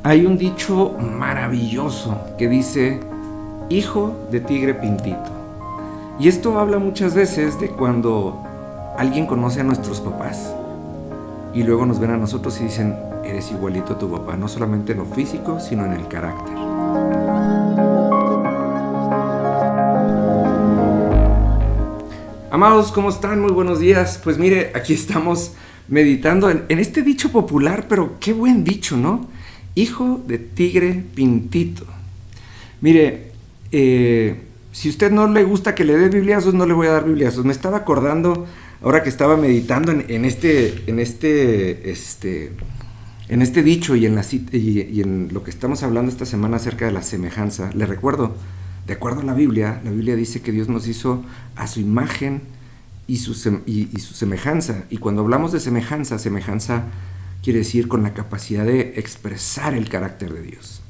Hay un dicho maravilloso que dice, hijo de tigre pintito. Y esto habla muchas veces de cuando alguien conoce a nuestros papás y luego nos ven a nosotros y dicen, eres igualito a tu papá, no solamente en lo físico, sino en el carácter. Amados, ¿cómo están? Muy buenos días. Pues mire, aquí estamos meditando en este dicho popular, pero qué buen dicho, ¿no? Hijo de tigre pintito. Mire, si a usted no le gusta que le dé bibliazos, no le voy a dar bibliazos. Me estaba acordando, ahora que estaba meditando en este dicho y en lo que estamos hablando esta semana acerca de la semejanza. Le recuerdo, de acuerdo a la Biblia dice que Dios nos hizo a su imagen y su semejanza. Y cuando hablamos de semejanza quiere decir con la capacidad de expresar el carácter de Dios.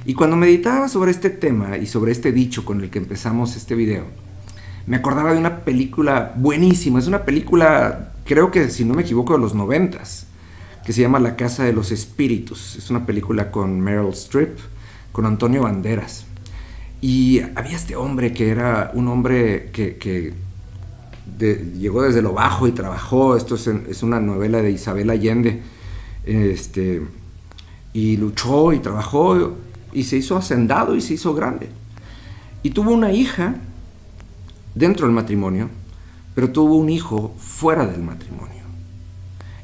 Y cuando meditaba sobre este tema y sobre este dicho con el que empezamos este video, me acordaba de una película buenísima. Es una película, creo que si no me equivoco, de los 90s, que se llama La Casa de los Espíritus. Es una película con Meryl Streep, con Antonio Banderas. Y había este hombre que era un hombre que llegó desde lo bajo y trabajó. Esto es una novela de Isabel Allende. Y luchó y trabajó y se hizo hacendado y se hizo grande. Y tuvo una hija dentro del matrimonio, pero tuvo un hijo fuera del matrimonio.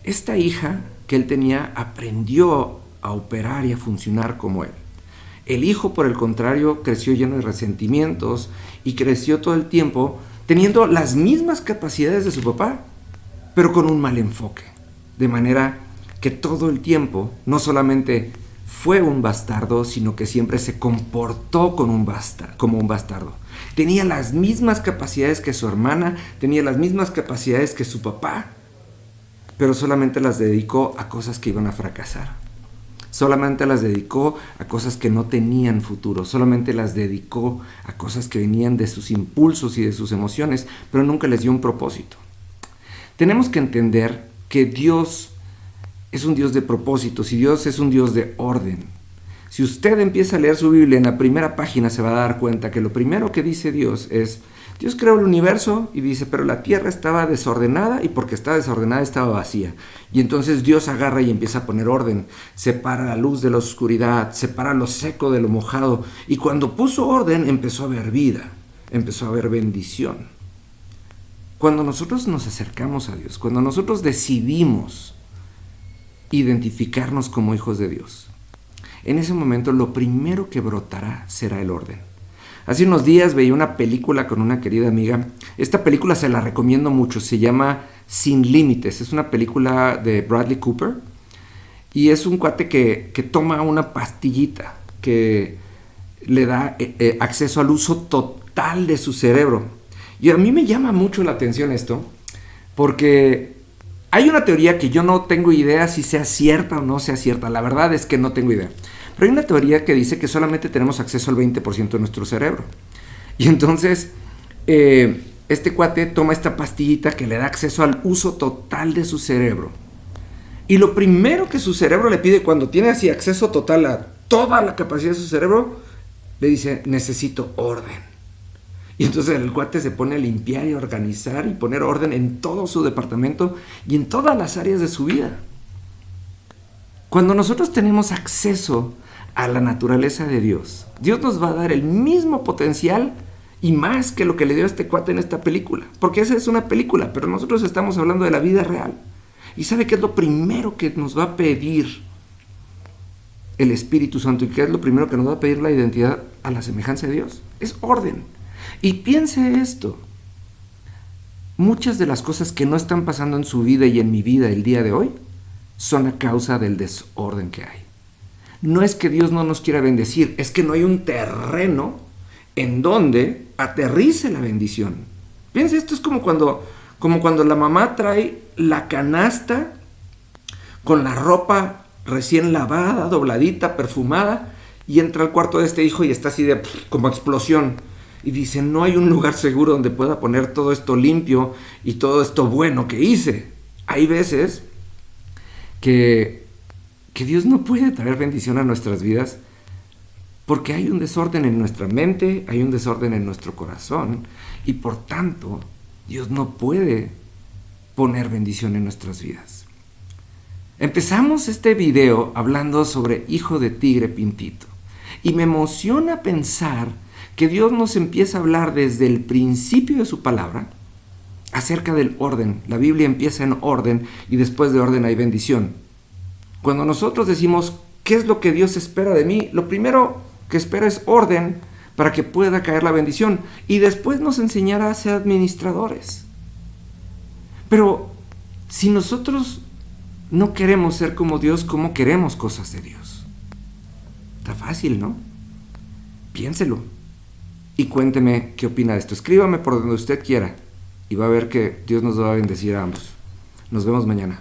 Esta hija que él tenía aprendió a operar y a funcionar como él. El hijo, por el contrario, creció lleno de resentimientos y creció todo el tiempo teniendo las mismas capacidades de su papá, pero con un mal enfoque. De manera que todo el tiempo no solamente fue un bastardo, sino que siempre se comportó como un bastardo. Tenía las mismas capacidades que su hermana, tenía las mismas capacidades que su papá, pero solamente las dedicó a cosas que iban a fracasar. Solamente las dedicó a cosas que no tenían futuro, solamente las dedicó a cosas que venían de sus impulsos y de sus emociones, pero nunca les dio un propósito. Tenemos que entender que Dios es un Dios de propósitos y Dios es un Dios de orden. Si usted empieza a leer su Biblia, en la primera página se va a dar cuenta que lo primero que dice Dios es, Dios creó el universo y dice, pero la tierra estaba desordenada y porque estaba desordenada estaba vacía. Y entonces Dios agarra y empieza a poner orden, separa la luz de la oscuridad, separa lo seco de lo mojado. Y cuando puso orden empezó a haber vida, empezó a haber bendición. Cuando nosotros nos acercamos a Dios, cuando nosotros decidimos identificarnos como hijos de Dios, en ese momento lo primero que brotará será el orden. Hace unos días veía una película con una querida amiga. Esta película se la recomiendo mucho, se llama Sin Límites. Es una película de Bradley Cooper y es un cuate que toma una pastillita que le da acceso al uso total de su cerebro. Y a mí me llama mucho la atención esto porque hay una teoría que yo no tengo idea si sea cierta o no sea cierta. La verdad es que no tengo idea. Pero hay una teoría que dice que solamente tenemos acceso al 20% de nuestro cerebro. Y entonces, este cuate toma esta pastillita que le da acceso al uso total de su cerebro. Y lo primero que su cerebro le pide cuando tiene así acceso total a toda la capacidad de su cerebro, le dice, necesito orden. Y entonces el cuate se pone a limpiar y organizar y poner orden en todo su departamento y en todas las áreas de su vida. Cuando nosotros tenemos acceso a la naturaleza de Dios, Dios nos va a dar el mismo potencial y más que lo que le dio a este cuate en esta película. Porque esa es una película, pero nosotros estamos hablando de la vida real. ¿Y sabe qué es lo primero que nos va a pedir el Espíritu Santo? ¿Y qué es lo primero que nos va a pedir la identidad a la semejanza de Dios? Es orden. Y piense esto, muchas de las cosas que no están pasando en su vida y en mi vida el día de hoy son a causa del desorden que hay. No es que Dios no nos quiera bendecir, es que no hay un terreno en donde aterrice la bendición. Piense, esto es como cuando la mamá trae la canasta con la ropa recién lavada, dobladita, perfumada, y entra al cuarto de este hijo y está así de como explosión. Y dice, no hay un lugar seguro donde pueda poner todo esto limpio y todo esto bueno que hice. Hay veces que que Dios no puede traer bendición a nuestras vidas porque hay un desorden en nuestra mente, hay un desorden en nuestro corazón y por tanto Dios no puede poner bendición en nuestras vidas. Empezamos este video hablando sobre hijo de tigre pintito y me emociona pensar que Dios nos empieza a hablar desde el principio de su palabra acerca del orden. La Biblia empieza en orden y después de orden hay bendición. Cuando nosotros decimos, ¿qué es lo que Dios espera de mí? Lo primero que espera es orden para que pueda caer la bendición y después nos enseñará a ser administradores. Pero si nosotros no queremos ser como Dios, ¿cómo queremos cosas de Dios? Está fácil, ¿no? Piénselo y cuénteme qué opina de esto. Escríbame por donde usted quiera y va a ver que Dios nos va a bendecir a ambos. Nos vemos mañana.